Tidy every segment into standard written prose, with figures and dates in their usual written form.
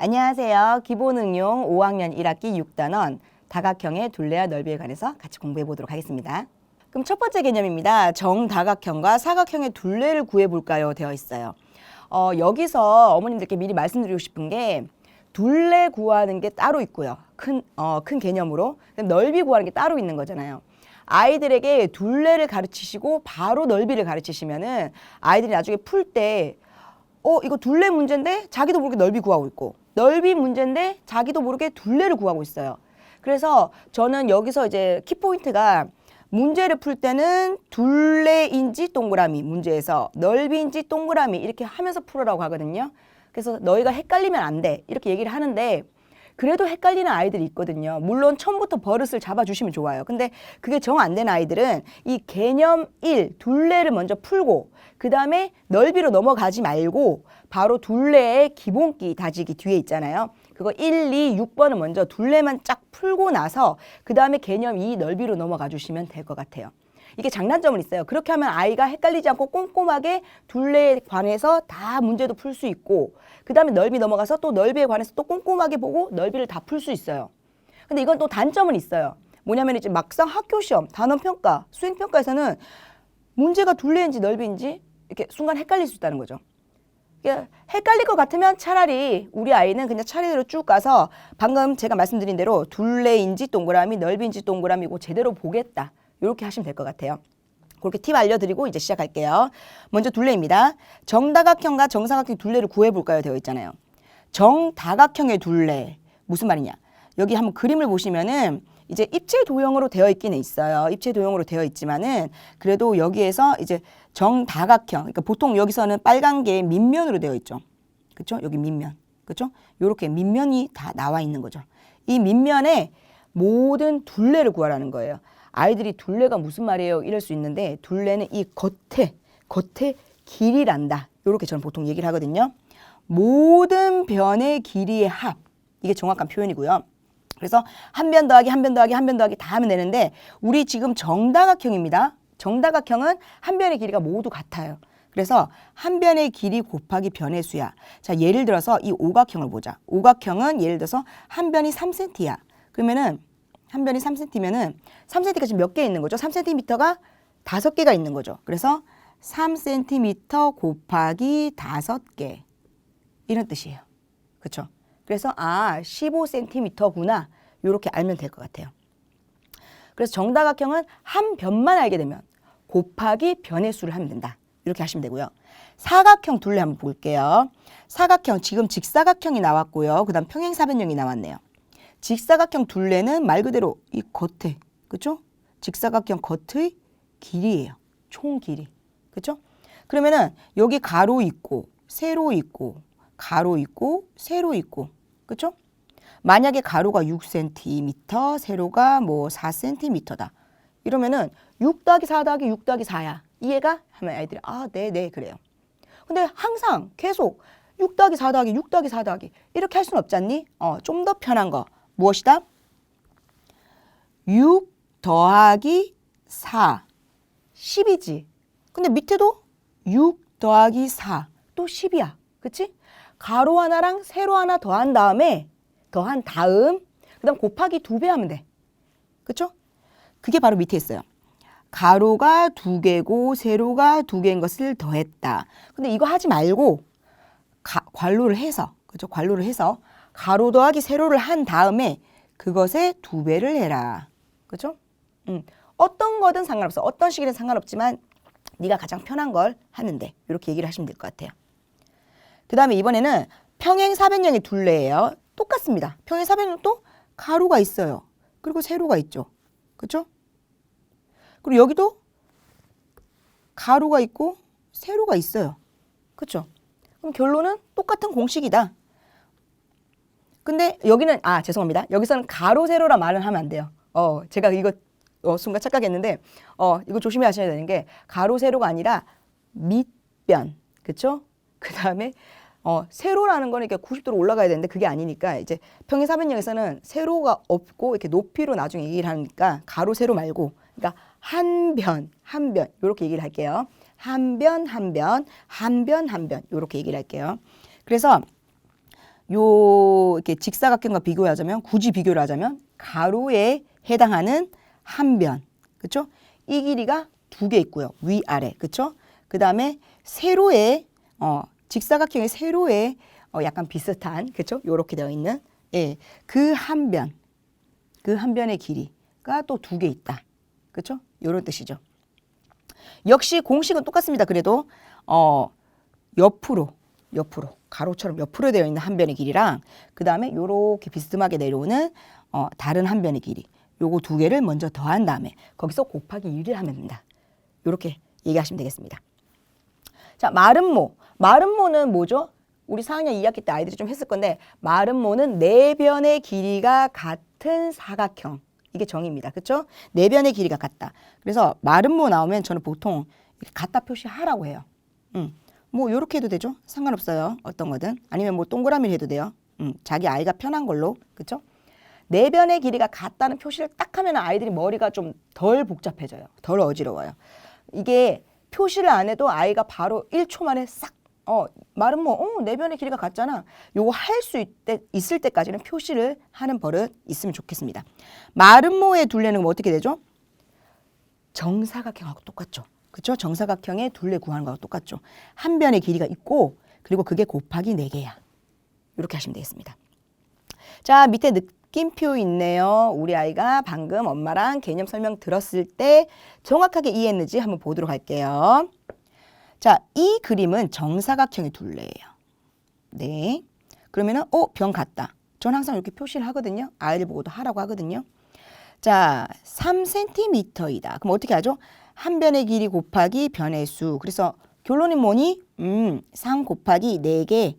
안녕하세요. 기본응용 5학년 1학기 6단원 다각형의 둘레와 넓이에 관해서 같이 공부해 보도록 하겠습니다. 그럼 첫 번째 개념입니다. 정다각형과 사각형의 둘레를 구해볼까요? 되어 있어요. 여기서 어머님들께 미리 말씀드리고 싶은 게 둘레 구하는 게 따로 있고요. 큰 개념으로 넓이 구하는 게 따로 있는 거잖아요. 아이들에게 둘레를 가르치시고 바로 넓이를 가르치시면은 아이들이 나중에 풀 때 이거 둘레 문제인데 자기도 모르게 넓이 구하고 있고 넓이 문제인데 자기도 모르게 둘레를 구하고 있어요. 그래서 저는 여기서 이제 키포인트가 문제를 풀 때는 둘레인지 동그라미 문제에서 넓이인지 동그라미 이렇게 하면서 풀으라고 하거든요. 그래서 너희가 헷갈리면 안 돼 이렇게 얘기를 하는데 그래도 헷갈리는 아이들이 있거든요. 물론 처음부터 버릇을 잡아주시면 좋아요. 근데 그게 정 안 된 아이들은 이 개념 1, 둘레를 먼저 풀고 그 다음에 넓이로 넘어가지 말고 바로 둘레의 기본기 다지기 뒤에 있잖아요. 그거 1, 2, 6번은 먼저 둘레만 쫙 풀고 나서 그 다음에 개념 2 넓이로 넘어가 주시면 될 것 같아요. 이게 장단점은 있어요. 그렇게 하면 아이가 헷갈리지 않고 꼼꼼하게 둘레에 관해서 다 문제도 풀 수 있고 그 다음에 넓이 넘어가서 또 넓이에 관해서 또 꼼꼼하게 보고 넓이를 다 풀 수 있어요. 근데 이건 또 단점은 있어요. 뭐냐면 이제 막상 학교 시험, 단원평가, 수행평가에서는 문제가 둘레인지 넓이인지 이렇게 순간 헷갈릴 수 있다는 거죠. 헷갈릴 것 같으면 차라리 우리 아이는 그냥 차례대로 쭉 가서 방금 제가 말씀드린 대로 둘레인지 동그라미, 넓이인지 동그라미고 제대로 보겠다. 이렇게 하시면 될 것 같아요. 그렇게 팁 알려드리고 이제 시작할게요. 먼저 둘레입니다. 정다각형과 정사각형 둘레를 구해볼까요? 되어 있잖아요. 정다각형의 둘레 무슨 말이냐? 여기 한번 그림을 보시면은 이제 입체 도형으로 되어 있기는 있어요. 입체 도형으로 되어 있지만은 그래도 여기에서 이제 정다각형, 그러니까 보통 여기서는 빨간 게 밑면으로 되어 있죠. 그렇죠? 여기 밑면, 그렇죠? 이렇게 밑면이 다 나와 있는 거죠. 이 밑면에 모든 둘레를 구하라는 거예요. 아이들이 둘레가 무슨 말이에요? 이럴 수 있는데 둘레는 이 겉에 길이란다. 이렇게 저는 보통 얘기를 하거든요. 모든 변의 길이의 합. 이게 정확한 표현이고요. 그래서 한 변 더하기 한 변 더하기 한 변 더하기 다 하면 되는데 우리 지금 정다각형입니다. 정다각형은 한 변의 길이가 모두 같아요. 그래서 한 변의 길이 곱하기 변의 수야. 자, 예를 들어서 이 오각형을 보자. 오각형은 예를 들어서 한 변이 3cm야. 그러면은 한 변이 3cm면은 3cm가 지금 몇 개 있는 거죠? 3cm가 5개가 있는 거죠. 그래서 3cm 곱하기 5개 이런 뜻이에요. 그렇죠? 그래서 15cm구나 이렇게 알면 될 것 같아요. 그래서 정다각형은 한 변만 알게 되면 곱하기 변의 수를 하면 된다. 이렇게 하시면 되고요. 사각형 둘레 한번 볼게요. 사각형 지금 직사각형이 나왔고요. 그 다음 평행사변형이 나왔네요. 직사각형 둘레는 말 그대로 이 겉에, 그렇죠? 직사각형 겉의 길이에요. 총 길이, 그렇죠? 그러면은 여기 가로 있고 세로 있고 가로 있고 세로 있고, 그렇죠? 만약에 가로가 6cm, 세로가 뭐 4cm다. 이러면은 6 더하기 4 더하기 6 더하기 4야. 이해가? 하면 아이들이 네 그래요. 근데 항상 계속 6 더하기 4 더하기 6 더하기 4 더하기 이렇게 할 수는 없지 않니? 좀 더 편한 거. 무엇이다? 6 더하기 4, 10이지. 근데 밑에도 6 더하기 4, 또 10이야. 그치? 가로 하나랑 세로 하나 더한 다음, 그 다음 곱하기 2배 하면 돼. 그쵸? 그게 바로 밑에 있어요. 가로가 2개고 세로가 2개인 것을 더했다. 근데 이거 하지 말고 괄호를 해서, 그죠? 괄호를 해서 가로 더하기 세로를 한 다음에 그것의 2배를 해라. 그죠? 어떤 거든 상관없어. 어떤 식이든 상관없지만 네가 가장 편한 걸 하는데 이렇게 얘기를 하시면 될 것 같아요. 그 다음에 이번에는 평행사변형의 둘레예요. 똑같습니다. 평행사변형도 가로가 있어요. 그리고 세로가 있죠. 그렇죠? 그리고 여기도 가로가 있고 세로가 있어요. 그렇죠? 그럼 결론은 똑같은 공식이다. 근데 여기는 죄송합니다. 여기서는 가로 세로라 말을 하면 안 돼요. 제가 이거 순간 착각했는데 이거 조심히 하셔야 되는 게 가로 세로가 아니라 밑변. 그렇죠? 그 다음에 세로라는 거는 이렇게 90도로 올라가야 되는데 그게 아니니까 이제 평행사변형에서는 세로가 없고 이렇게 높이로 나중에 얘기를 하니까 가로 세로 말고 그러니까 한 변 이렇게 얘기를 할게요. 한 변 이렇게 얘기를 할게요. 그래서 요 이렇게 직사각형과 비교하자면 굳이 비교를 하자면 가로에 해당하는 한 변. 그렇죠? 이 길이가 두 개 있고요. 위아래. 그렇죠? 그다음에 세로에 직사각형의 세로에 약간 비슷한 그렇죠? 요렇게 되어 있는 예. 그 한 변. 그 한 변의 길이가 또 두 개 있다. 그렇죠? 요런 뜻이죠. 역시 공식은 똑같습니다. 그래도 옆으로 가로처럼 옆으로 되어 있는 한 변의 길이랑 그 다음에 요렇게 비스듬하게 내려오는 다른 한 변의 길이 요거 두 개를 먼저 더한 다음에 거기서 곱하기 1을 하면 된다. 요렇게 얘기하시면 되겠습니다. 자, 마름모는 뭐죠? 우리 4학년 2학기 때 아이들이 좀 했을 건데 마름모는 네 변의 길이가 같은 사각형. 이게 정의입니다. 그렇죠? 네 변의 길이가 같다. 그래서 마름모 나오면 저는 보통 이렇게 갖다 표시하라고 해요. 뭐 요렇게 해도 되죠? 상관없어요. 어떤 거든. 아니면 뭐 동그라미를 해도 돼요. 자기 아이가 편한 걸로. 그렇죠? 네 변의 길이가 같다는 표시를 딱 하면 아이들이 머리가 좀 덜 복잡해져요. 덜 어지러워요. 이게 표시를 안 해도 아이가 바로 1초 만에 싹 마름모 네 변의 길이가 같잖아. 요거 할 수 있을 때까지는 표시를 하는 버릇 있으면 좋겠습니다. 마름모의 둘레는 어떻게 되죠? 정사각형하고 똑같죠. 그렇죠? 정사각형의 둘레 구하는 거하고 똑같죠. 한 변의 길이가 있고 그리고 그게 곱하기 4개야. 이렇게 하시면 되겠습니다. 자, 밑에 느낌표 있네요. 우리 아이가 방금 엄마랑 개념 설명 들었을 때 정확하게 이해했는지 한번 보도록 할게요. 자, 이 그림은 정사각형의 둘레예요. 네. 그러면은 변 같다. 전 항상 이렇게 표시를 하거든요. 아이들 보고도 하라고 하거든요. 자, 3cm이다. 그럼 어떻게 하죠? 한 변의 길이 곱하기 변의 수. 그래서 결론이 뭐니? 3 곱하기 4개.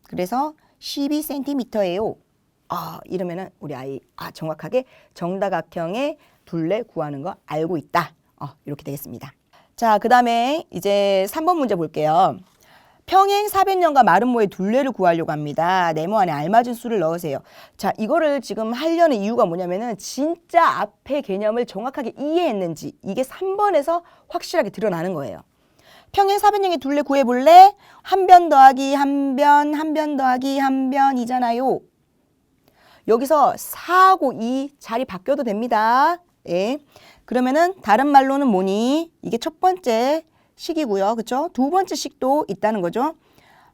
그래서 12cm예요. 이러면은 우리 아이 정확하게 정다각형의 둘레 구하는 거 알고 있다. 이렇게 되겠습니다. 자, 그 다음에 이제 3번 문제 볼게요. 평행 4변형과 마름모의 둘레를 구하려고 합니다. 네모 안에 알맞은 수를 넣으세요. 자, 이거를 지금 하려는 이유가 뭐냐면은 진짜 앞에 개념을 정확하게 이해했는지 이게 3번에서 확실하게 드러나는 거예요. 평행 4변형의 둘레 구해볼래? 한 변 더하기 한 변, 한 변 더하기 한 변이잖아요. 여기서 4하고 2 자리 바뀌어도 됩니다. 예. 그러면은 다른 말로는 뭐니? 이게 첫 번째 식이고요. 그렇죠? 두 번째 식도 있다는 거죠.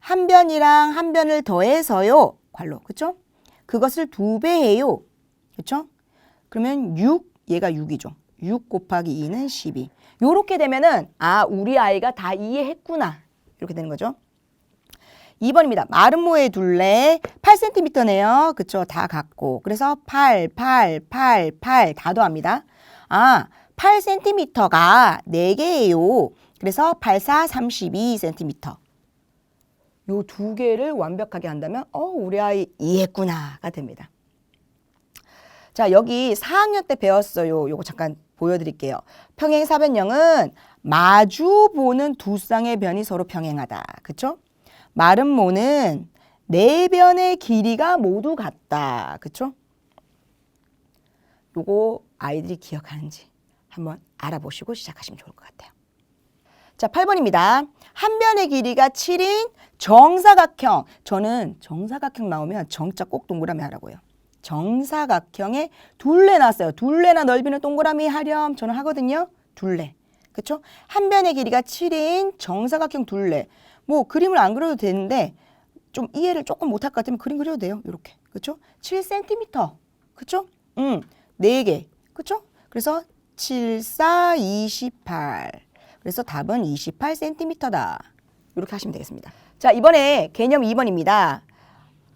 한 변이랑 한 변을 더해서요. 괄호. 그렇죠? 그것을 2배 해요. 그렇죠? 그러면 6, 얘가 6이죠. 6 곱하기 2는 12. 요렇게 되면은 우리 아이가 다 이해했구나. 이렇게 되는 거죠. 2번입니다. 마름모의 둘레 8cm네요. 그렇죠? 다 같고. 그래서 8 다 더합니다. 8cm가 4개예요. 그래서 8, 4, 32cm. 요 두 개를 완벽하게 한다면 우리 아이 이해했구나가 됩니다. 자, 여기 4학년 때 배웠어요. 요거 잠깐 보여드릴게요. 평행 4변형은 마주 보는 두 쌍의 변이 서로 평행하다. 그렇죠? 마름모는 네 변의 길이가 모두 같다. 그렇죠? 요거 아이들이 기억하는지 한번 알아보시고 시작하시면 좋을 것 같아요. 자, 8번입니다. 한 변의 길이가 7인 정사각형. 저는 정사각형 나오면 정자 꼭 동그라미 하라고요. 정사각형에 둘레 나왔어요. 둘레나 넓이는 동그라미 하렴. 저는 하거든요. 둘레. 그렇죠? 한 변의 길이가 7인 정사각형 둘레. 뭐 그림을 안 그려도 되는데 좀 이해를 조금 못할 것 같으면 그림 그려도 돼요. 이렇게. 그렇죠? 7cm. 그렇죠? 4개. 그렇죠? 그래서 7, 4, 28. 그래서 답은 28cm다. 이렇게 하시면 되겠습니다. 자, 이번에 개념 2번입니다.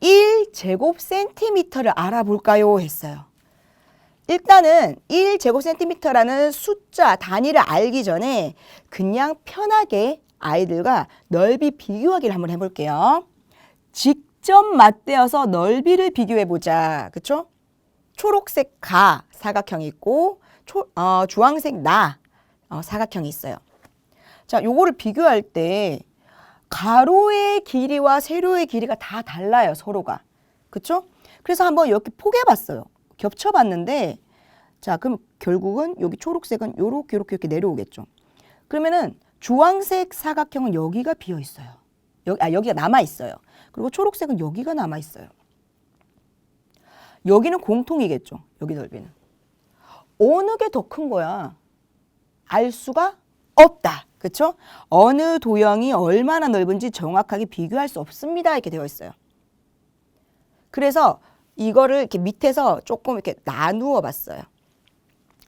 1제곱cm를 알아볼까요? 했어요. 일단은 1제곱cm라는 숫자, 단위를 알기 전에 그냥 편하게 아이들과 넓이 비교하기를 한번 해볼게요. 직접 맞대어서 넓이를 비교해보자. 그쵸? 초록색 가 사각형이 있고 주황색 나 사각형이 있어요. 자, 요거를 비교할 때 가로의 길이와 세로의 길이가 다 달라요. 서로가. 그쵸? 그래서 한번 이렇게 포개봤어요. 겹쳐봤는데 자, 그럼 결국은 여기 초록색은 요렇게 내려오겠죠. 그러면은 주황색 사각형은 여기가 비어 있어요. 여기가 남아있어요. 그리고 초록색은 여기가 남아있어요. 여기는 공통이겠죠. 여기 넓이는. 어느 게 더 큰 거야? 알 수가 없다. 그렇죠? 어느 도형이 얼마나 넓은지 정확하게 비교할 수 없습니다. 이렇게 되어 있어요. 그래서 이거를 이렇게 밑에서 조금 이렇게 나누어 봤어요.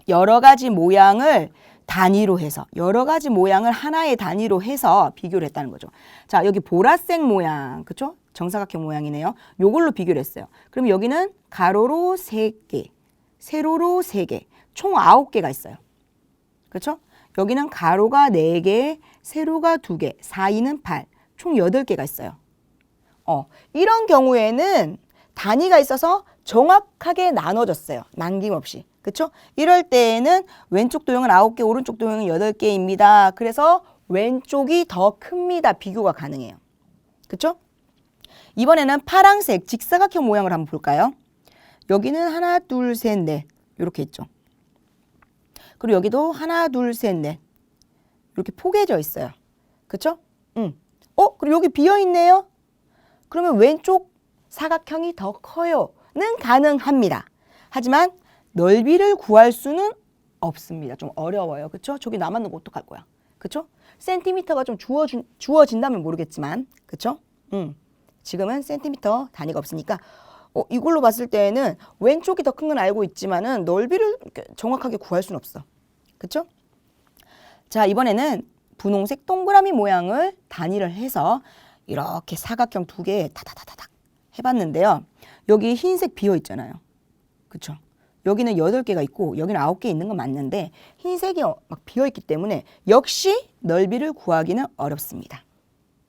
여러 가지 모양을 단위로 해서, 여러 가지 모양을 하나의 단위로 해서 비교를 했다는 거죠. 자, 여기 보라색 모양, 그렇죠? 정사각형 모양이네요. 요걸로 비교를 했어요. 그럼 여기는 가로로 3개, 세로로 3개, 총 9개가 있어요. 그렇죠? 여기는 가로가 4개, 세로가 2개, 4, 2는 8, 총 8개가 있어요. 이런 경우에는 단위가 있어서 정확하게 나눠졌어요. 남김없이. 그렇죠? 이럴 때에는 왼쪽 도형은 9개, 오른쪽 도형은 8개입니다. 그래서 왼쪽이 더 큽니다. 비교가 가능해요. 그렇죠? 이번에는 파란색 직사각형 모양을 한번 볼까요? 여기는 하나, 둘, 셋, 넷 이렇게 있죠. 그리고 여기도 하나, 둘, 셋, 넷 이렇게 포개져 있어요. 그렇죠? 그리고 여기 비어 있네요. 그러면 왼쪽 사각형이 더 커요는 가능합니다. 하지만 넓이를 구할 수는 없습니다. 좀 어려워요. 그렇죠? 저기 남았는 거 어떡할 거야? 그렇죠? 센티미터가 좀 주어진다면 모르겠지만, 그렇죠? 지금은 센티미터 단위가 없으니까 이걸로 봤을 때는 왼쪽이 더 큰 건 알고 있지만은 넓이를 정확하게 구할 수는 없어. 그렇죠? 자, 이번에는 분홍색 동그라미 모양을 단위를 해서 이렇게 사각형 2개 다다다다닥 해봤는데요. 여기 흰색 비어 있잖아요. 그렇죠? 여기는 8개가 있고 여기는 9개 있는 건 맞는데 흰색이 막 비어 있기 때문에 역시 넓이를 구하기는 어렵습니다.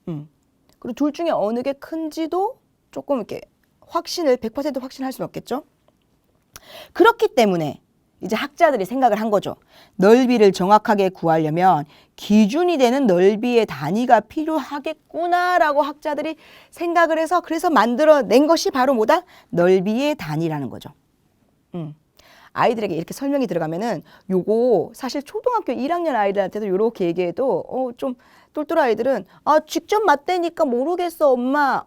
그리고 둘 중에 어느 게 큰지도 조금 이렇게 100% 확신할 수는 없겠죠. 그렇기 때문에 이제 학자들이 생각을 한 거죠. 넓이를 정확하게 구하려면 기준이 되는 넓이의 단위가 필요하겠구나라고 학자들이 생각을 해서 그래서 만들어낸 것이 바로 뭐다? 넓이의 단위라는 거죠. 아이들에게 이렇게 설명이 들어가면은 요거 사실 초등학교 1학년 아이들한테도 이렇게 얘기해도 좀 똘똘 아이들은 직접 맞대니까 모르겠어 엄마.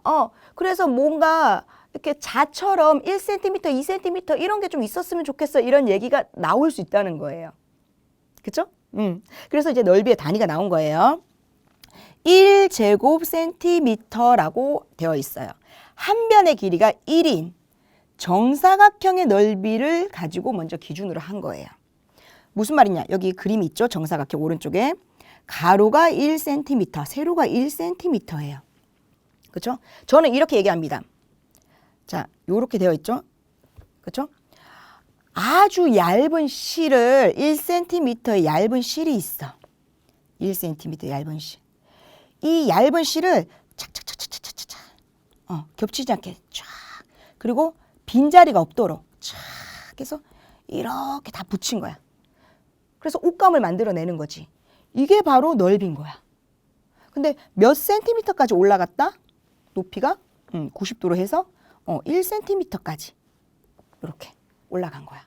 그래서 뭔가 이렇게 자처럼 1cm, 2cm 이런 게 좀 있었으면 좋겠어 이런 얘기가 나올 수 있다는 거예요. 그렇죠? 그래서 이제 넓이의 단위가 나온 거예요. 1제곱센티미터라고 되어 있어요. 한 변의 길이가 1인 정사각형의 넓이를 가지고 먼저 기준으로 한 거예요. 무슨 말이냐? 여기 그림이 있죠? 정사각형 오른쪽에. 가로가 1cm, 세로가 1cm예요. 그렇죠? 저는 이렇게 얘기합니다. 자, 요렇게 되어 있죠? 그렇죠? 아주 얇은 실을 1cm의 얇은 실이 있어. 1cm 얇은 실. 이 얇은 실을 착착착착착착 겹치지 않게 쫙 그리고 빈자리가 없도록 쫙 해서 이렇게 다 붙인 거야. 그래서 옷감을 만들어내는 거지. 이게 바로 넓이인 거야. 근데 몇 센티미터까지 올라갔다? 높이가 90도로 해서 1cm까지 이렇게 올라간 거야.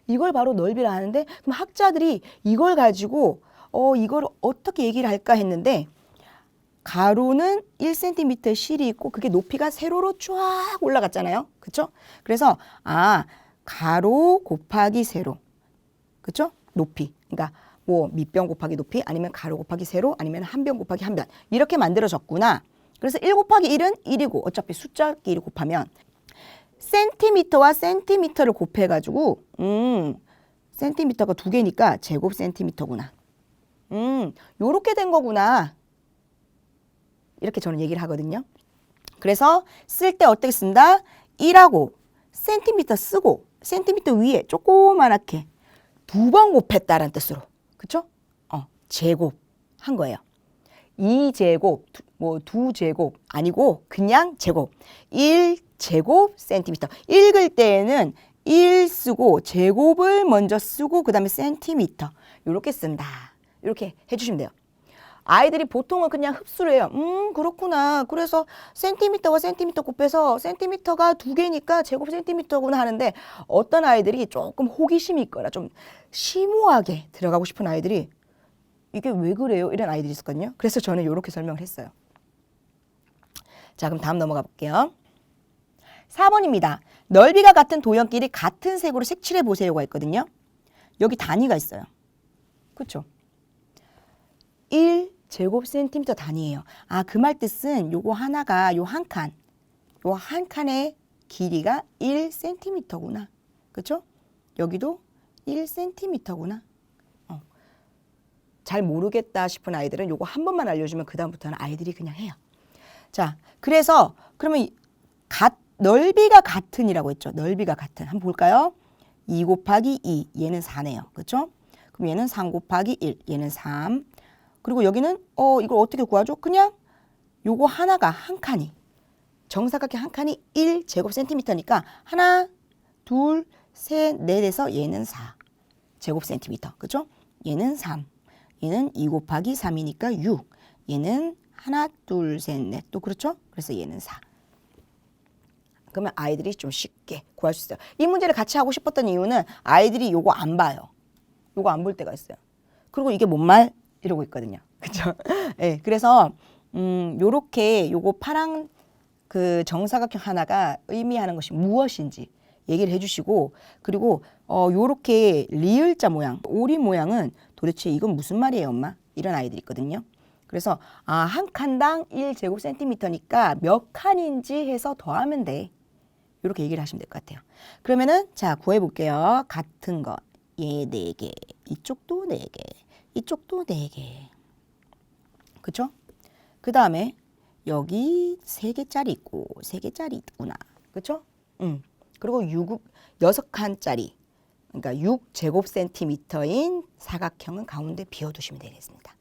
이걸 바로 넓이라 하는데 그럼 학자들이 이걸 가지고 이걸 어떻게 얘기를 할까 했는데 가로는 1cm의 실이 있고 그게 높이가 세로로 쫙 올라갔잖아요. 그렇죠? 그래서 가로 곱하기 세로. 그렇죠? 높이. 그러니까 뭐 밑변 곱하기 높이 아니면 가로 곱하기 세로 아니면 한 변 곱하기 한 변. 이렇게 만들어졌구나. 그래서 1 곱하기 1은 1이고 어차피 숫자끼리 곱하면 센티미터와 센티미터를 곱해가지고 센티미터가 2개니까 제곱 센티미터구나. 요렇게 된 거구나. 이렇게 저는 얘기를 하거든요. 그래서 쓸 때 어떻게 쓴다? 1하고 센티미터 쓰고 센티미터 위에 조그만하게 2번 곱했다라는 뜻으로. 그쵸? 제곱 한 거예요. 2제곱, 뭐 2제곱 아니고 그냥 제곱. 1제곱 센티미터. 읽을 때에는 1 쓰고 제곱을 먼저 쓰고 그 다음에 센티미터. 이렇게 쓴다. 이렇게 해주시면 돼요. 아이들이 보통은 그냥 흡수를 해요. 그렇구나. 그래서 센티미터와 센티미터 곱해서 센티미터가 2개니까 제곱 센티미터구나 하는데 어떤 아이들이 조금 호기심이 있거나 좀 심오하게 들어가고 싶은 아이들이 이게 왜 그래요? 이런 아이들이 있었거든요. 그래서 저는 이렇게 설명을 했어요. 자, 그럼 다음 넘어가 볼게요. 4번입니다. 넓이가 같은 도형끼리 같은 색으로 색칠해 보세요가 있거든요. 여기 단위가 있어요. 그렇죠? 1제곱센티미터 단위예요. 아, 그 말 뜻은 요거 하나가 요 한 칸의 길이가 1cm구나. 그렇죠? 여기도 1cm구나. 잘 모르겠다 싶은 아이들은 요거 한 번만 알려주면 그 다음부터는 아이들이 그냥 해요. 자, 그래서 그러면 넓이가 같은이라고 했죠. 넓이가 같은. 한번 볼까요? 2 곱하기 2, 얘는 4네요. 그렇죠? 그럼 얘는 3 곱하기 1, 얘는 3. 그리고 여기는 이걸 어떻게 구하죠? 그냥 요거 하나가 한 칸이 정사각형 한 칸이 1제곱센티미터니까 하나, 둘, 셋, 넷에서 얘는 4제곱센티미터. 그렇죠? 얘는 3. 얘는 2 곱하기 3이니까 6. 얘는 하나, 둘, 셋, 넷. 또 그렇죠? 그래서 얘는 4. 그러면 아이들이 좀 쉽게 구할 수 있어요. 이 문제를 같이 하고 싶었던 이유는 아이들이 요거 안 봐요. 요거 안 볼 때가 있어요. 그리고 이게 뭔 말? 이러고 있거든요. 그렇죠? 네, 그래서 요렇게 요거 파랑 그 정사각형 하나가 의미하는 것이 무엇인지 얘기를 해주시고, 그리고 요렇게 리을자 모양, 오리 모양은 도대체 이건 무슨 말이에요, 엄마? 이런 아이들이 있거든요. 그래서 한 칸당 1제곱센티미터니까 몇 칸인지 해서 더하면 돼. 이렇게 얘기를 하시면 될 것 같아요. 그러면은 자, 구해 볼게요. 같은 거. 얘 4개. 이쪽도 4개. 이쪽도 4개. 그쵸? 그 다음에 여기 3개짜리 있고 3개짜리 있구나. 그쵸? 그리고 6칸짜리. 그러니까 6제곱센티미터인 사각형은 가운데 비워두시면 되겠습니다.